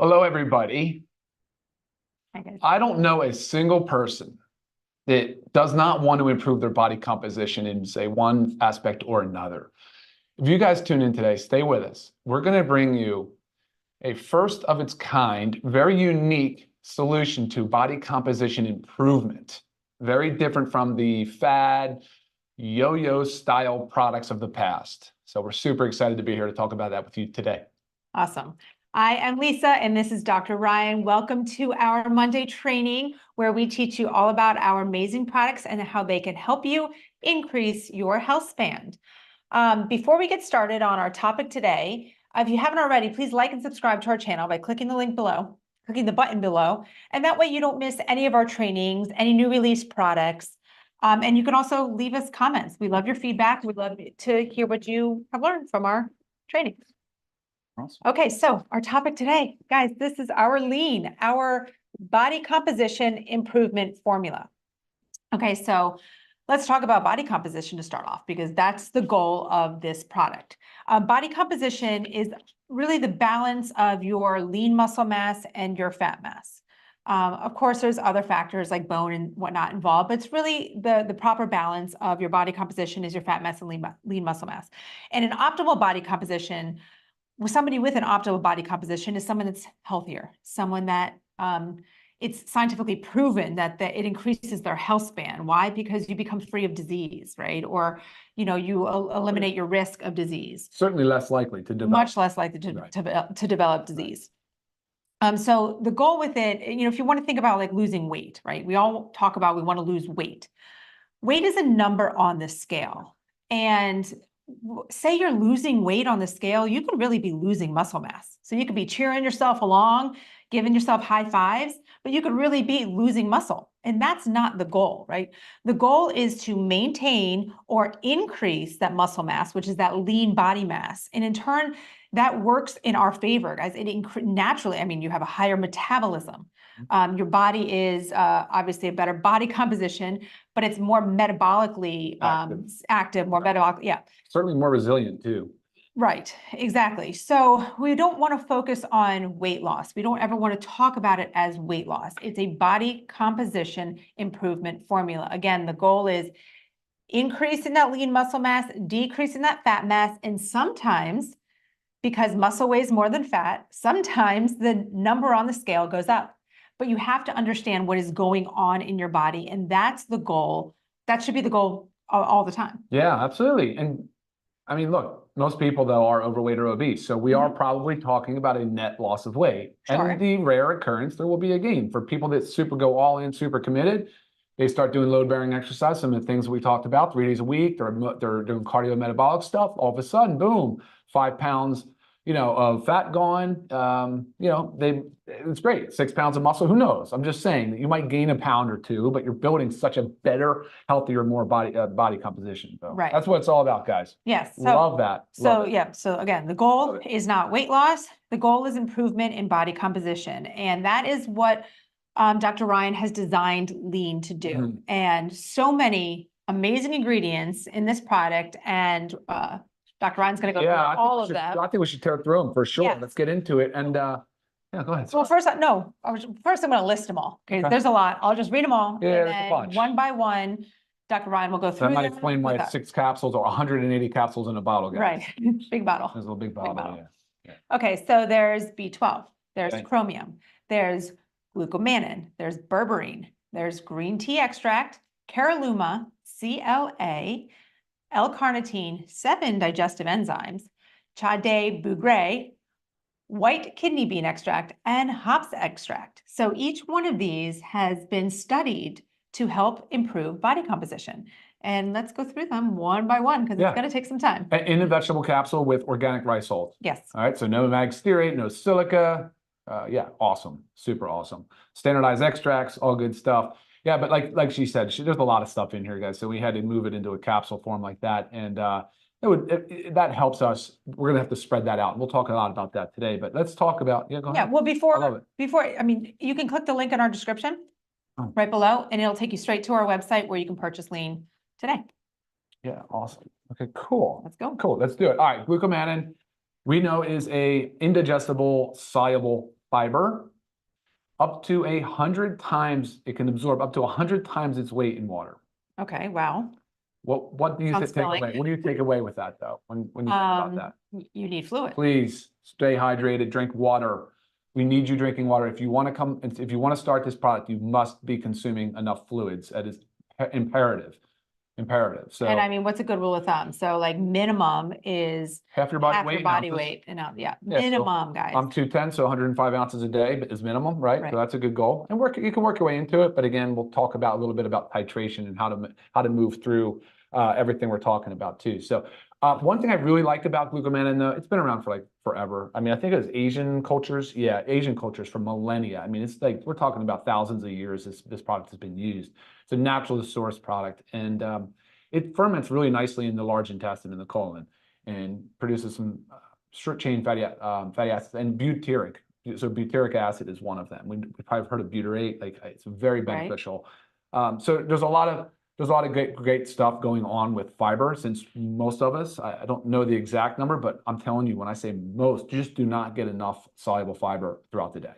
Hello, everybody. Hi, guys. I don't know a single person that does not want to improve their body composition in, say, one aspect or another. If you guys tune in today, stay with us. We're going to bring you a first of its kind, very unique solution to body composition improvement. Very different from the fad, yo-yo style products of the past. So we're super excited to be here to talk about that with you today. Awesome. I am Lisa, and this is Dr. Ryan. Welcome to our Monday training, where we teach you all about our amazing products and how they can help you increase your health span. Before we get started on our topic today, if you haven't already, please like and subscribe to our channel by clicking the link below, clicking the button below, and that way you don't miss any of our trainings, any new release products. And you can also leave us comments. We love your feedback. We'd love to hear what you have learned from our trainings. Awesome. Okay, so our topic today, guys, this is our lean, our body composition improvement formula. Okay, so let's talk about body composition to start off, because that's the goal of this product. Body composition is really the balance of your lean muscle mass and your fat mass. Of course, there's other factors like bone and whatnot involved, but it's really the proper balance of your body composition is your fat mass and lean muscle mass. And an optimal body composition, somebody with an optimal body composition is someone that's healthier, someone that it's scientifically proven that it increases their health span. Why? Because you become free of disease, right? Or, you eliminate your risk of disease. Certainly less likely to develop. Much less likely to develop disease. So the goal with it, if you want to think about like losing weight, right? We all talk about we want to lose weight. Weight is a number on the scale. And say you're losing weight on the scale, you could really be losing muscle mass. So you could be cheering yourself along, giving yourself high fives, but you could really be losing muscle. And that's not the goal, right? The goal is to maintain or increase that muscle mass, which is that lean body mass. And in turn, that works in our favor, guys. Naturally, you have a higher metabolism. Your body is obviously a better body composition, but it's more metabolically active, more metabolic, yeah. Certainly more resilient too. Right, exactly. So we don't want to focus on weight loss. We don't ever want to talk about it as weight loss. It's a body composition improvement formula. Again, the goal is increasing that lean muscle mass, decreasing that fat mass, and sometimes, because muscle weighs more than fat, sometimes the number on the scale goes up. But you have to understand what is going on in your body, and that's the goal. That should be the goal all the time. Yeah, absolutely. And look, most people though are overweight or obese. So we are probably talking about a net loss of weight. Sure. And the rare occurrence, there will be a gain. For people that go all in, super committed, they start doing load-bearing exercise, some of the things we talked about, 3 days a week, they're doing cardiometabolic stuff, all of a sudden, boom, 5 pounds, of fat gone. It's great. 6 pounds of muscle, who knows? I'm just saying that you might gain a pound or two, but you're building such a better, healthier, more body composition. So right. That's what it's all about, guys. Yes. So, love that. So again, the goal is not weight loss. The goal is improvement in body composition. And that is what Dr. Ryan has designed Lean to do. And so many amazing ingredients in this product. And Dr. Ryan's going to go through all of them. I think we should tear through them for sure. Yes. Let's get into it. And yeah, go ahead. Well, first I'm going to list them all. Okay, there's a lot. I'll just read them all. Yeah, and then one by one, Dr. Ryan will go through them. That might them explain why it's 6 capsules or 180 capsules in a bottle, guys. Right, big bottle. There's a little big bottle. Yeah. Okay, so there's B12, there's chromium, there's glucomannan, there's berberine, there's green tea extract, caralluma, CLA, L-carnitine, 7 digestive enzymes, Chade bougre, white kidney bean extract, and hops extract. So each one of these has been studied to help improve body composition. And let's go through them one by one, because it's going to take some time. In a vegetable capsule with organic rice hulls. Yes. All right, so no mag stearate, no silica. Yeah, awesome, super awesome. Standardized extracts, all good stuff. Yeah, but like she said, there's a lot of stuff in here, guys. So we had to move it into a capsule form like that, and that helps us. We're gonna have to spread that out. We'll talk a lot about that today. But let's talk about go ahead. Yeah, well, before you can click the link in our description right below, and it'll take you straight to our website where you can purchase Lean today. Yeah, awesome. Okay, cool. Let's go. Cool, let's do it. All right, glucomannan, we know is a indigestible, soluble fiber up to 100 times, it can absorb up to 100 times its weight in water. Okay, wow. What do you Sounds take away? filling. What do you take away with that though, when you think about that? You need fluid. Please stay hydrated, drink water. We need you drinking water. If you want to start this product, you must be consuming enough fluids. That is imperative. So And I mean, what's a good rule of thumb? So like minimum is half your body half weight your in body ounces. weight and yeah, Yeah, so minimum, guys. I'm 210, so 105 ounces a day is minimum, right? Right. So that's a good goal. And you can work your way into it. But again, we'll talk about a little bit about titration and how to move through everything we're talking about too. So one thing I really liked about glucomannan, though, it's been around for like forever. I mean, I think it was Asian cultures. Yeah, Asian cultures for millennia. I mean, it's like we're talking about thousands of years this product has been used. It's a naturally sourced product, and it ferments really nicely in the large intestine in the colon and produces some short-chain fatty acids and butyric. So butyric acid is one of them. We've probably heard of butyrate. Like it's very beneficial. So there's a lot of great stuff going on with fiber. Since most of us, I don't know the exact number, but I'm telling you, when I say most, just do not get enough soluble fiber throughout the day.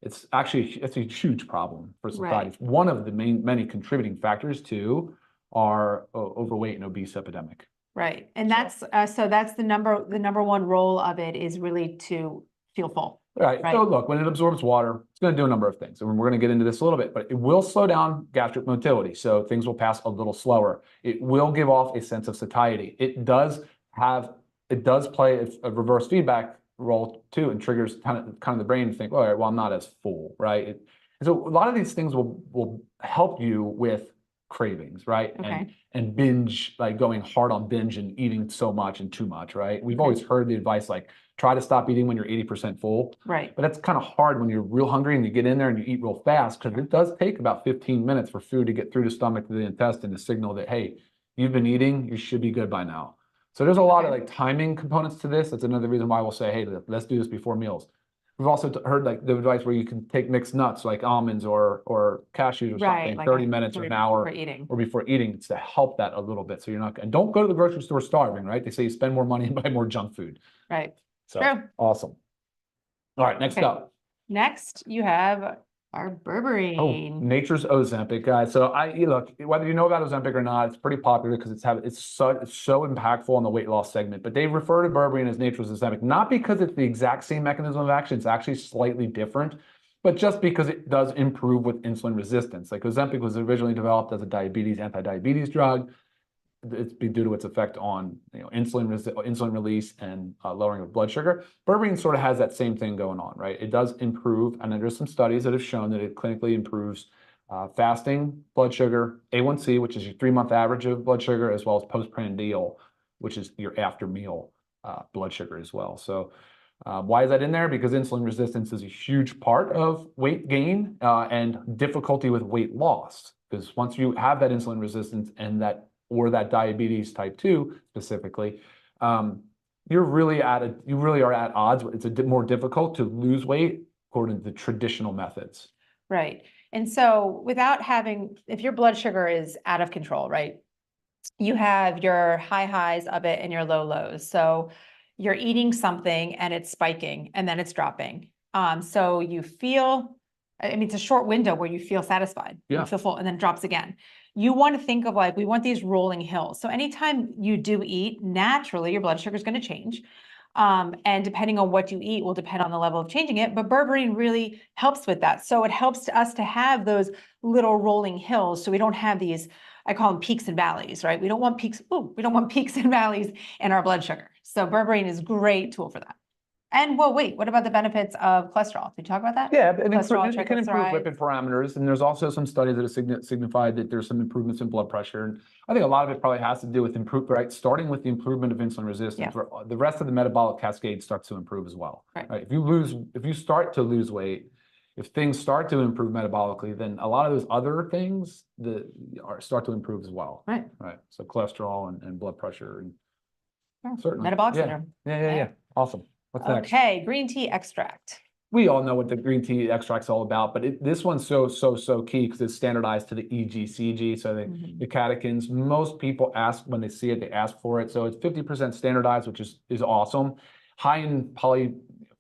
It's a huge problem for society. It's one of the many contributing factors to our overweight and obese epidemic. Right. And that's the number one role of it is really to feel full. Right. So look, when it absorbs water, it's going to do a number of things. And we're going to get into this a little bit, but it will slow down gastric motility. So things will pass a little slower. It will give off a sense of satiety. It does play a reverse feedback role too, and triggers kind of the brain to think, all right, well, I'm not as full, right? And so a lot of these things will help you with cravings, right? Okay. And binge, like going hard on binge and eating so much and too much, right? We've always heard the advice like try to stop eating when you're 80% full. Right. But that's kind of hard when you're real hungry and you get in there and you eat real fast, because it does take about 15 minutes for food to get through the stomach to the intestine to signal that, hey, you've been eating, you should be good by now. So there's a lot of like timing components to this. That's another reason why we'll say, hey, let's do this before meals. We've also heard like the advice where you can take mixed nuts like almonds or cashews or something, Like 30 minutes or an hour before eating. It's to help that a little bit. So you're not, and don't go to the grocery store starving, right? They say you spend more money and buy more junk food. Right. So True. Awesome. All right, next up. Next, you have our berberine. Oh, nature's Ozempic, guys. So look, whether you know about Ozempic or not, it's pretty popular because it's so impactful on the weight loss segment. But they refer to berberine as nature's Ozempic, not because it's the exact same mechanism of action. It's actually slightly different, but just because it does improve with insulin resistance. Like Ozempic was originally developed as a anti-diabetes drug. It's due to its effect on insulin release and lowering of blood sugar. Berberine sort of has that same thing going on, right? It does improve, and there's some studies that have shown that it clinically improves fasting blood sugar, A1C, which is your 3-month average of blood sugar, as well as postprandial, which is your after meal blood sugar as well. So why is that in there? Because insulin resistance is a huge part of weight gain and difficulty with weight loss. Because once you have that insulin resistance and that diabetes type 2 specifically, you really are at odds. It's a bit more difficult to lose weight according to the traditional methods. Right. And so if your blood sugar is out of control, right, you have your high highs of it and your low lows. So you're eating something and it's spiking and then it's dropping. So you feel, it's a short window where you feel satisfied, you feel full, and then it drops again. You want to think of we want these rolling hills. So anytime you do eat, naturally your blood sugar is going to change. And depending on what you eat will depend on the level of changing it, but berberine really helps with that. So it helps us to have those little rolling hills. So we don't have these, I call them peaks and valleys, right? We don't want peaks and valleys in our blood sugar. So berberine is a great tool for that. And wait, what about the benefits of cholesterol? Did you talk about that? Yeah, it can improve lipid parameters. And there's also some studies that have signified that there's some improvements in blood pressure. And I think a lot of it probably has to do with starting with the improvement of insulin resistance, where the rest of the metabolic cascade starts to improve as well. Right? If you start to lose weight, if things start to improve metabolically, then a lot of those other things start to improve as well. Right. So cholesterol and blood pressure and certainly metabolic syndrome. Yeah. Awesome. What's next? Okay, green tea extract. We all know what the green tea extract's all about, but this one's so key because it's standardized to the EGCG, so the catechins. Most people ask when they see it, they ask for it. So it's 50% standardized, which is awesome. High in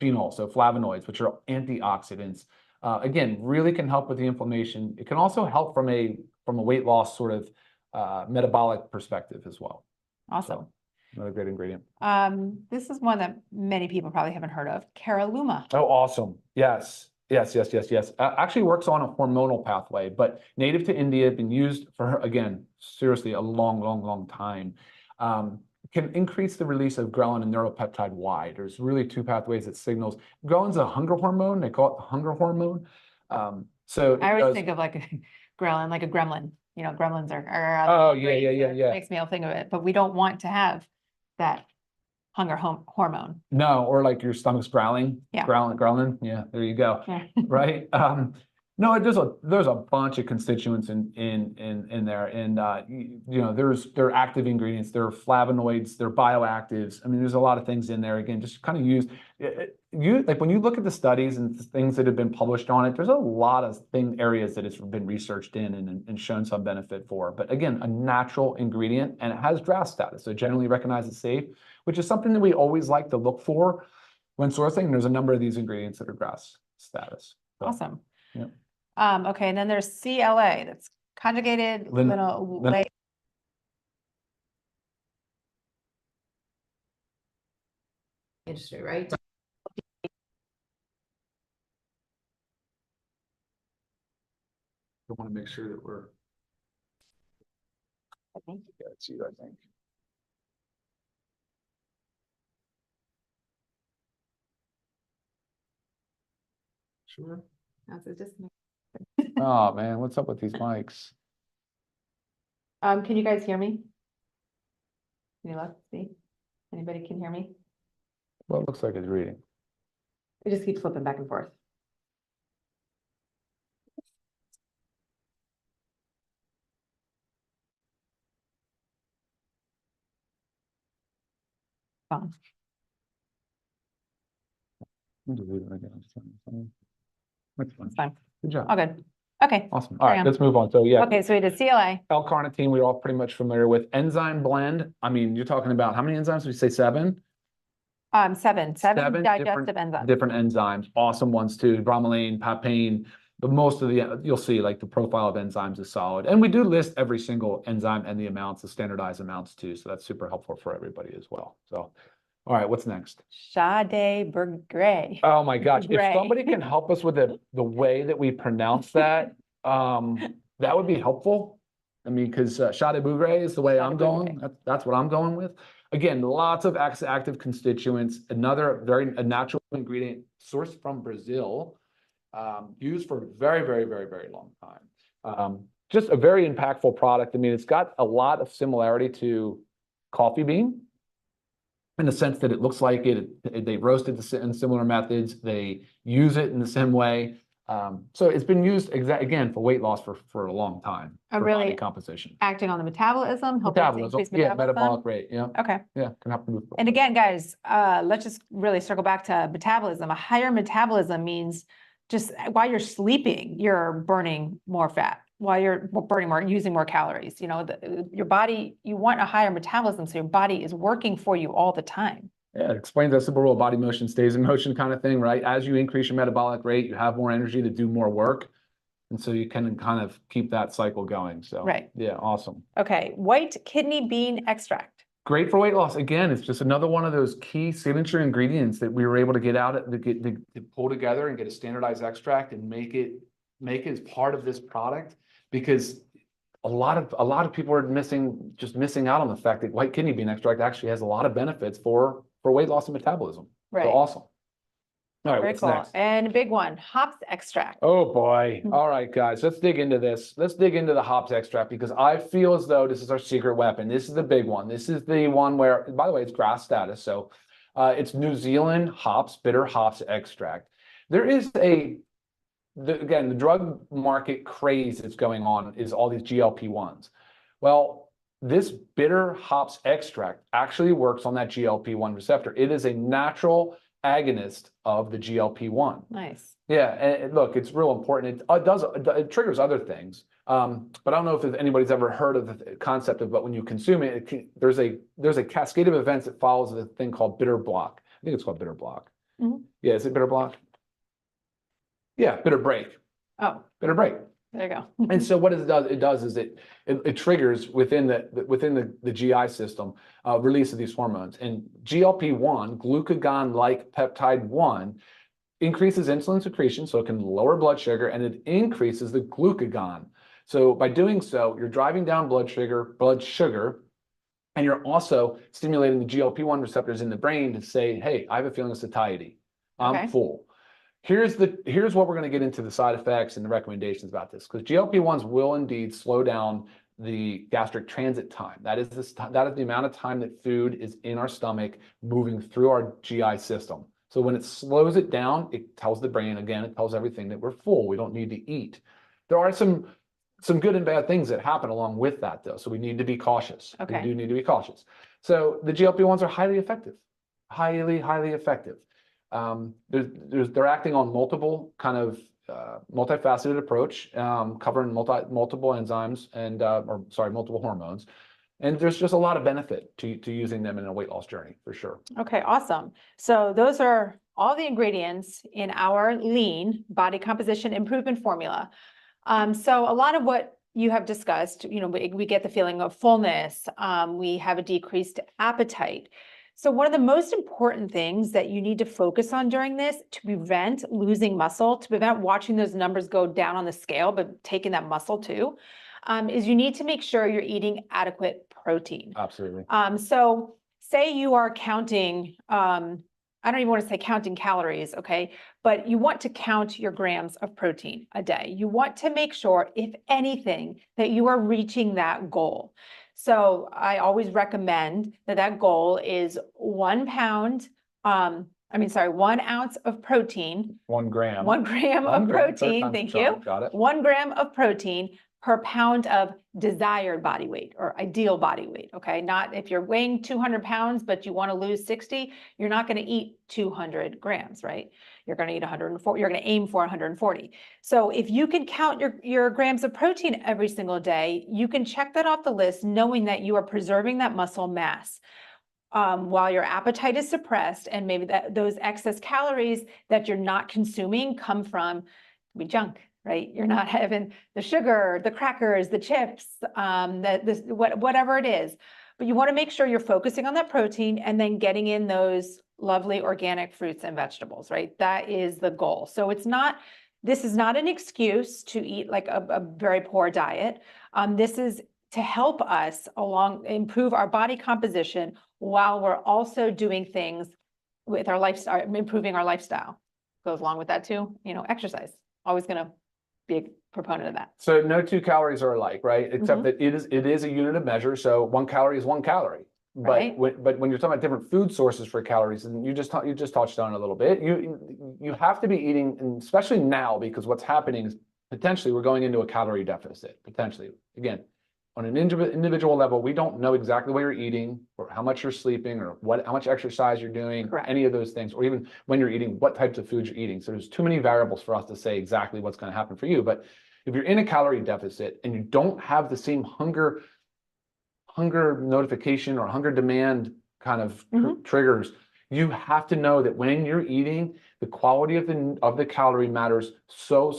polyphenols, so flavonoids, which are antioxidants. Again, really can help with the inflammation. It can also help from a weight loss sort of metabolic perspective as well. Awesome. So, another great ingredient. This is one that many people probably haven't heard of, Caralluma. Oh, awesome. Yes. Actually works on a hormonal pathway, but native to India, been used for, again, seriously, a long time. Can increase the release of ghrelin and neuropeptide Y. There's really two pathways that signals. Ghrelin's a hunger hormone. They call it the hunger hormone. So I always think of like a ghrelin, like a gremlin. You know, gremlins are Oh, great, yeah. so it makes me all think of it, but we don't want to have that hunger hormone. No, or like your stomach's growling. Yeah. Growling. Yeah, there you go. Yeah. Right. No, there's a bunch of constituents in there, and you know, there are active ingredients, there are flavonoids, there are bioactives. I mean, there's a lot of things in there. Again, just kind of like when you look at the studies and things that have been published on it, there's a lot of areas that it's been researched in and shown some benefit for. But again, a natural ingredient, and it has draft status, so generally recognized as safe, which is something that we always like to look for when sourcing. There's a number of these ingredients that are draft status. So, Awesome. yeah. Okay, and then there's CLA, that's conjugated linoleic. Industry, right? I want to make sure that we're. I think. Yeah, it's you, I think. Sure. That's it, just. Oh, man, what's up with these mics? Can you guys hear me? Can you look, see? Anybody can hear me? Well, it looks like it's reading. It just keeps flipping back and forth. Fine. That's fine. It's fine. Good job. All good. Okay. Awesome. All carry right, on. let's move on. So yeah, Okay, so we did CLA. L-carnitine, we're all pretty much familiar with. Enzyme blend, I mean, you're talking about how many enzymes? Did you say 7? Seven digestive enzymes. Different enzymes, awesome ones too, bromelain, papain. But most of the, you'll see like the profile of enzymes is solid. And we do list every single enzyme and the amounts, the standardized amounts too. So that's super helpful for everybody as well. So, all right, what's next? Sade Burgray. Oh my gosh, if Gray. somebody can help us with the way that we pronounce that, that would be helpful. I mean, because Sade Burgray is the way I'm going. That's what I'm going with. Again, lots of active constituents. Another a natural ingredient sourced from Brazil, used for a very long time. Just a very impactful product. I mean, it's got a lot of similarity to coffee bean, in the sense that it looks like they roast it in similar methods. They use it in the same way. So it's been used again for weight loss for a long time. Oh, for really? body composition. Acting on the metabolism, helping to increase Yeah, metabolism. metabolic rate. Yeah, Okay. yeah, can help move. And again, guys, let's just really circle back to metabolism. A higher metabolism means just while you're sleeping, you're burning more fat. While you're using more calories. You know, your body, you want a higher metabolism, so your body is working for you all the time. Yeah, it explains that simple rule: body motion stays in motion kind of thing, right? As you increase your metabolic rate, you have more energy to do more work. And so you can kind of keep that cycle going. So, right. Yeah, awesome. Okay, white kidney bean extract. Great for weight loss. Again, it's just another one of those key signature ingredients that we were able to get out to pull together and get a standardized extract and make it as part of this product, because a lot of people are missing out on the fact that white kidney bean extract actually has a lot of benefits for weight loss and metabolism. Right. So awesome. All right, Very what's cool. next? And a big one, hops extract. Oh boy. All right, guys, let's dig into this. Let's dig into the hops extract, because I feel as though this is our secret weapon. This is the big one. This is the one where, by the way, it's GRAS status. So it's New Zealand hops, bitter hops extract. There is again, the drug market craze that's going on is all these GLP-1s. Well, this bitter hops extract actually works on that GLP-1 receptor. It is a natural agonist of the GLP-1. Nice. Yeah, and look, it's real important. It triggers other things. But I don't know if anybody's ever heard of the concept of, but when you consume it, there's a cascade of events that follows the thing called bitter block. I think it's called bitter block. Mhm. Yeah, is it bitter block? Yeah, bitter break, Oh, bitter break. there you go. And so what it does is it triggers within the GI system release of these hormones. And GLP-1, glucagon-like peptide 1, increases insulin secretion, so it can lower blood sugar, and it increases the glucagon. So by doing so, you're driving down blood sugar, and you're also stimulating the GLP-1 receptors in the brain to say, hey, I have a feeling of satiety. I'm Okay. full. Here's what we're going to get into the side effects and the recommendations about this, because GLP-1s will indeed slow down the gastric transit time. That is the amount of time that food is in our stomach moving through our GI system. So when it slows it down, it tells the brain, again, it tells everything that we're full. We don't need to eat. There are some good and bad things that happen along with that, though. So we need to be cautious. Okay. We do need to be cautious. So the GLP-1s are highly effective, highly effective. They're acting on multiple kind of multifaceted approach, covering multiple enzymes and multiple hormones. And there's just a lot of benefit to using them in a weight loss journey for sure. Okay, awesome. So those are all the ingredients in our lean body composition improvement formula. So a lot of what you have discussed, we get the feeling of fullness. We have a decreased appetite. So one of the most important things that you need to focus on during this to prevent losing muscle, to prevent watching those numbers go down on the scale, but taking that muscle too, is you need to make sure you're eating adequate protein. Absolutely. So say you are counting, I don't even want to say counting calories, okay? But you want to count your grams of protein a day. You want to make sure, if anything, that you are reaching that goal. So I always recommend that goal is 1 ounce of protein. 1 gram. 1 gram 1 of gram, protein, thank you. Got it. 1 gram of protein per pound of desired body weight or ideal body weight, okay? Not if you're weighing 200 pounds, but you want to lose 60, you're not going to eat 200 grams, right? You're going to eat 140, you're going to aim for 140. So if you can count your grams of protein every single day, you can check that off the list knowing that you are preserving that muscle mass. While your appetite is suppressed and maybe those excess calories that you're not consuming come from junk, right? You're not having the sugar, the crackers, the chips, whatever it is. But you want to make sure you're focusing on that protein and then getting in those lovely organic fruits and vegetables, right? That is the goal. So this is not an excuse to eat like a very poor diet. This is to help us improve our body composition while we're also doing things with our lifestyle, improving our lifestyle. Goes along with that too, exercise. Always going to be a proponent of that. So no 2 calories are alike, right? Except that it is a unit of measure. So 1 calorie is 1 calorie. But Right. but when you're talking about different food sources for calories, and you just touched on it a little bit, you have to be eating, and especially now, because what's happening is potentially we're going into a calorie deficit. Potentially, again, on an individual level, we don't know exactly what you're eating, or how much you're sleeping, or how much exercise you're doing, Correct. any of those things, or even when you're eating, what types of foods you're eating. So there's too many variables for us to say exactly what's going to happen for you. But if you're in a calorie deficit and you don't have the same hunger notification or hunger demand kind of triggers, you have to know that when you're eating, the quality of the calorie matters so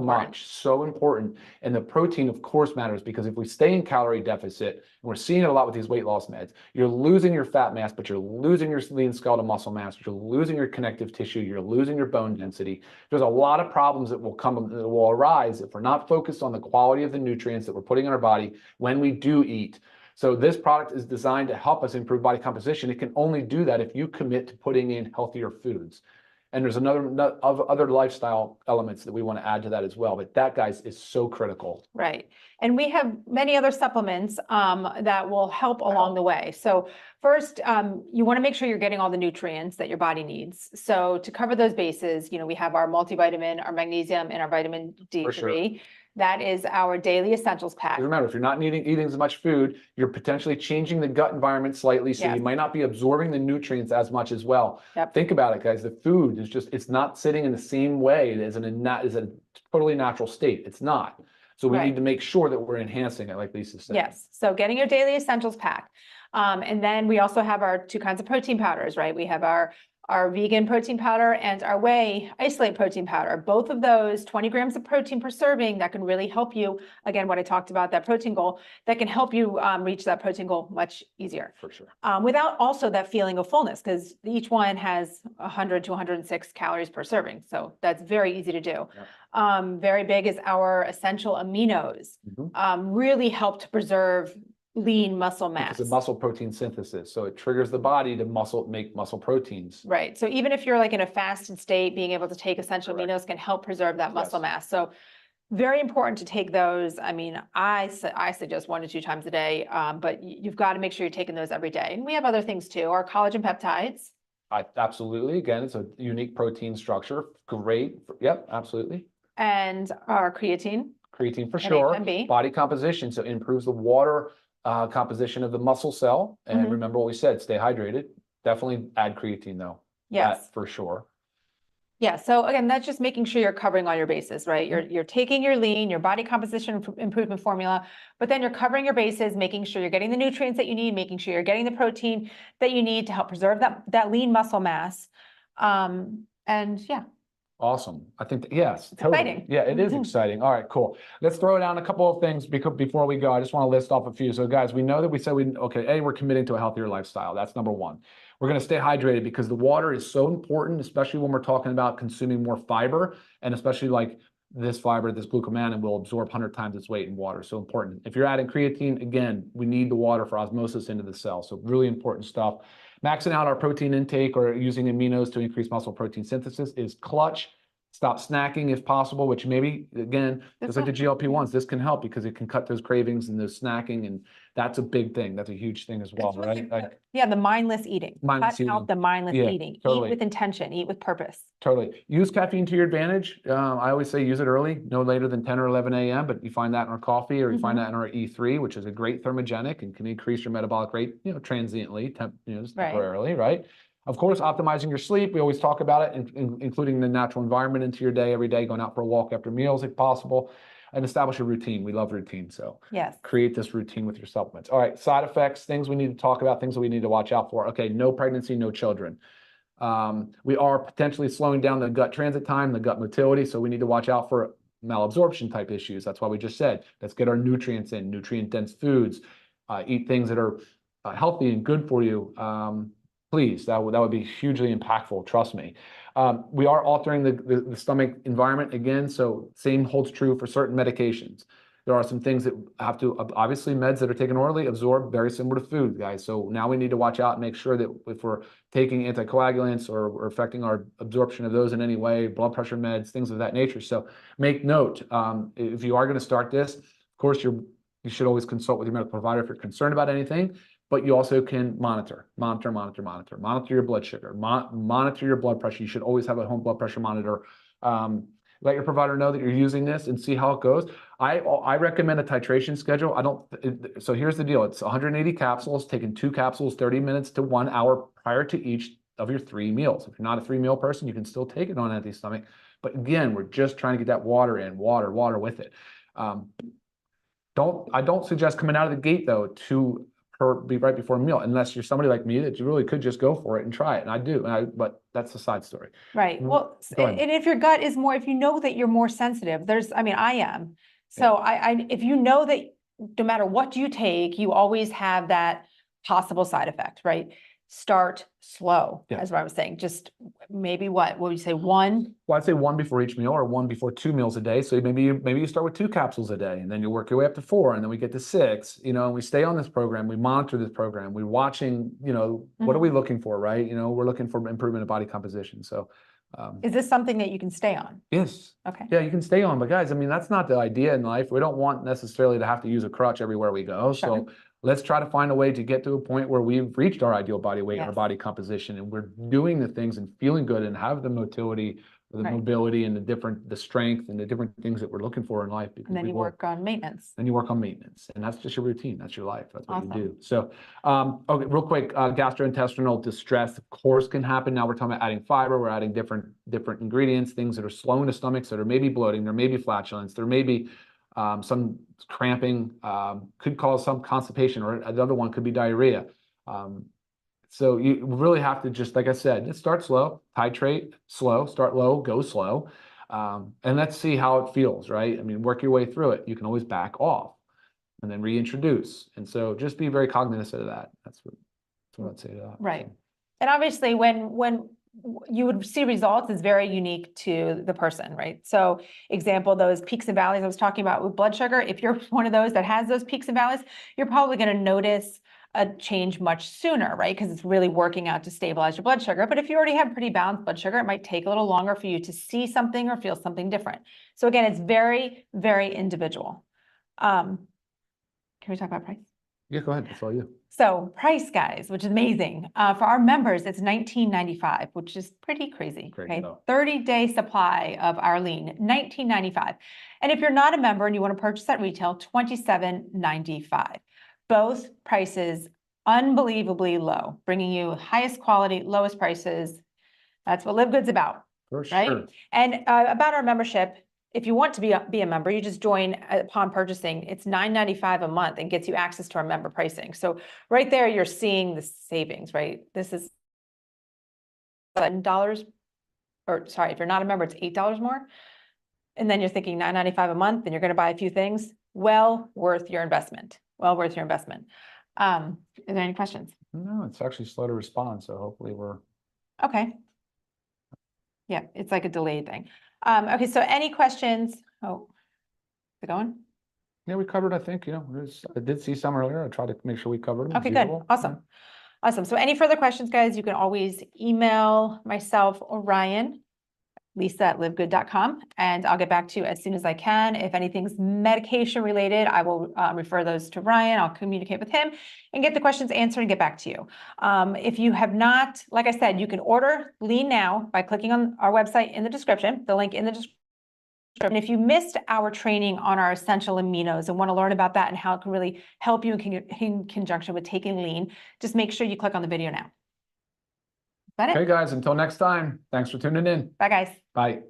much, so important. And the protein, of course, matters, because if we stay in calorie deficit, and we're seeing it a lot with these weight loss meds, you're losing your fat mass, but you're losing your lean skeletal muscle mass, you're losing your connective tissue, you're losing your bone density. There's a lot of problems that will arise if we're not focused on the quality of the nutrients that we're putting in our body when we do eat. So this product is designed to help us improve body composition. It can only do that if you commit to putting in healthier foods. And there's other lifestyle elements that we want to add to that as well. But that, guys, is so critical. Right. And we have many other supplements that will help along the way. So first, you want to make sure you're getting all the nutrients that your body needs. So to cover those bases, we have our multivitamin, our magnesium, and our vitamin D3. For sure. That is our daily essentials pack. Remember, if you're not eating as much food, you're potentially changing the gut environment slightly, so you might not be absorbing the nutrients as much as well. Yep. Think about it, guys. The food is it's not sitting in the same way as a totally natural state. It's not. So we need to make sure that we're enhancing it, like Lisa said. Yes. So getting your daily essentials pack. And then we also have our 2 kinds of protein powders, right? We have our our vegan protein powder and our whey isolate protein powder. Both of those, 20 grams of protein per serving, that can really help you. Again, what I talked about, that protein goal, that can help you reach that protein goal much easier. For sure. Without also that feeling of fullness, because each one has 100 to 106 calories per serving. So that's very easy to do. Very big is our essential aminos. Really help to preserve lean muscle mass. Because of muscle protein synthesis. So it triggers the body to make muscle proteins. Right. So even if you're like in a fasted state, being able to take essential aminos can help preserve that muscle mass. So very important to take those. I mean, I suggest 1 to 2 times a day, but you've got to make sure you're taking those every day. And we have other things too, our collagen peptides. Absolutely. Again, it's a unique protein structure. Great. Yep, absolutely. And our creatine. Creatine for sure. Body composition. So it improves the water composition of the muscle cell. And remember what we said, stay hydrated. Definitely add creatine though. Yes. That for sure. Yeah. So again, that's just making sure you're covering all your bases, right? You're taking your lean, your body composition improvement formula, but then you're covering your bases, making sure you're getting the nutrients that you need, making sure you're getting the protein that you need to help preserve that lean muscle mass. And yeah. Awesome. I think, yes, totally. Exciting. Yeah, it is exciting. All right, cool. Let's throw down a couple of things before we go. I just want to list off a few. So guys, we know that we said we're committing to a healthier lifestyle. That's number one. We're going to stay hydrated because the water is so important, especially when we're talking about consuming more fiber, and especially like this fiber, this glucomannan will absorb 100 times its weight in water. So important. If you're adding creatine, again, we need the water for osmosis into the cell. So really important stuff. Maxing out our protein intake or using aminos to increase muscle protein synthesis is clutch. Stop snacking if possible, which maybe, again, just like the GLP-1s, this can help because it can cut those cravings and those snacking, and that's a big thing. That's a huge thing as well, right? Yeah, the mindless eating. Cut out the mindless eating. Totally. Eat with intention, eat with purpose. Totally. Use caffeine to your advantage. I always say use it early, no later than 10 or 11 a.m., but you find that in our coffee or you find that in our E3, which is a great thermogenic and can increase your metabolic rate, transiently, just temporarily, right? Of course, optimizing your sleep. We always talk about it, including the natural environment into your day every day, going out for a walk after meals if possible, and establish a routine. We love routine. So create this routine with your supplements. All right, side effects, things we need to talk about, things that we need to watch out for. Okay, no pregnancy, no children. We are potentially slowing down the gut transit time, the gut motility. So we need to watch out for malabsorption type issues. That's why we just said, let's get our nutrients in, nutrient dense foods, eat things that are healthy and good for you. Please, that would be hugely impactful. Trust me. We are altering the stomach environment again. So same holds true for certain medications. There are some things that have to, obviously meds that are taken orally absorb very similar to food, guys. So now we need to watch out and make sure that if we're taking anticoagulants or affecting our absorption of those in any way, blood pressure meds, things of that nature. So make note, if you are going to start this, of course, you should always consult with your medical provider if you're concerned about anything. But you also can monitor your blood sugar, monitor your blood pressure. You should always have a home blood pressure monitor. Let your provider know that you're using this and see how it goes. I recommend a titration schedule. So here's the deal. It's 180 capsules, taking 2 capsules, 30 minutes to 1 hour prior to each of your 3 meals. If you're not a 3-meal person, you can still take it on empty stomach. But again, we're just trying to get that water in, water with it. I don't suggest coming out of the gate though be right before a meal, unless you're somebody like me that you really could just go for it and try it. And I do, but that's a side story. Right. Well, and if your gut is more, if you know that you're more sensitive, I am. So if you know that no matter what you take, you always have that possible side effect, right? Start slow, as what I was saying. Just maybe what would you say, 1? Well, I'd say 1 before each meal or 1 before 2 meals a day. So maybe you start with 2 capsules a day, and then you work your way up to 4, and then we get to 6. And we stay on this program. We monitor this program. We're watching. What are we looking for, right? We're looking for improvement of body composition. So. Is this something that you can stay on? Yes. Okay. Yeah, you can stay on, but guys, that's not the idea in life. We don't want necessarily to have to use a crutch everywhere we go. Sure. So let's try to find a way to get to a point where we've reached our ideal body weight, our body composition, and we're doing the things and feeling good and have the motility, the mobility, and the strength and the different things that we're looking for in life. And then you work on maintenance. Then you work on maintenance, and that's just your routine. That's your life. That's what you do. So, okay, real quick, gastrointestinal distress, of course, can happen. Now we're talking about adding fiber. We're adding different ingredients, things that are slowing the stomachs, that are maybe bloating, there may be flatulence, there may be some cramping, could cause some constipation, or another one could be diarrhea. So you really have to just, like I said, just start slow, titrate slow, start low, go slow. And let's see how it feels, right? I mean, work your way through it. You can always back off and then reintroduce. And so just be very cognizant of that. That's what I'd say to that. Right. So, And obviously, when you would see results is very unique to the person, right? So example, those peaks and valleys I was talking about with blood sugar, if you're one of those that has those peaks and valleys, you're probably going to notice a change much sooner, right? Because it's really working out to stabilize your blood sugar. But if you already have pretty balanced blood sugar, it might take a little longer for you to see something or feel something different. So again, it's very, very individual. Can we talk about price? yeah, go ahead. That's all you. So price, guys, which is amazing. For our members, it's $19.95, which is pretty crazy. Crazy, Okay, though. 30-day supply of our lean, $19.95. And if you're not a member and you want to purchase at retail, $27.95. Both prices unbelievably low, bringing you highest quality, lowest prices. That's what Live Good's about, For right? sure. And about our membership, if you want to be a member, you just join upon purchasing. It's $9.95 a month and gets you access to our member pricing. So right there, you're seeing the savings, right? This is $7, or sorry, if you're not a member, it's $8 more. And then you're thinking $9.95 a month, and you're going to buy a few things. Well worth your investment. Well worth your investment. Is there any questions? No, it's actually slow to respond. So hopefully we're. Okay. Yeah, it's like a delayed thing. Okay, so any questions? Oh, is it going? Yeah, we covered, I think, I did see some earlier. I tried to make sure we covered them. Okay, good. Awesome. Awesome. So any further questions, guys, you can always email myself or Ryan, Lisa@livegood.com, and I'll get back to you as soon as I can. If anything's medication related, I will refer those to Ryan. I'll communicate with him and get the questions answered and get back to you. If you have not, like I said, you can order Lean Now by clicking on our website in the description, the link in the description. And if you missed our training on our essential aminos and want to learn about that and how it can really help you in conjunction with taking lean, just make sure you click on the video now. Is that Okay, it? guys, until next time, thanks for tuning in. Bye, guys. Bye.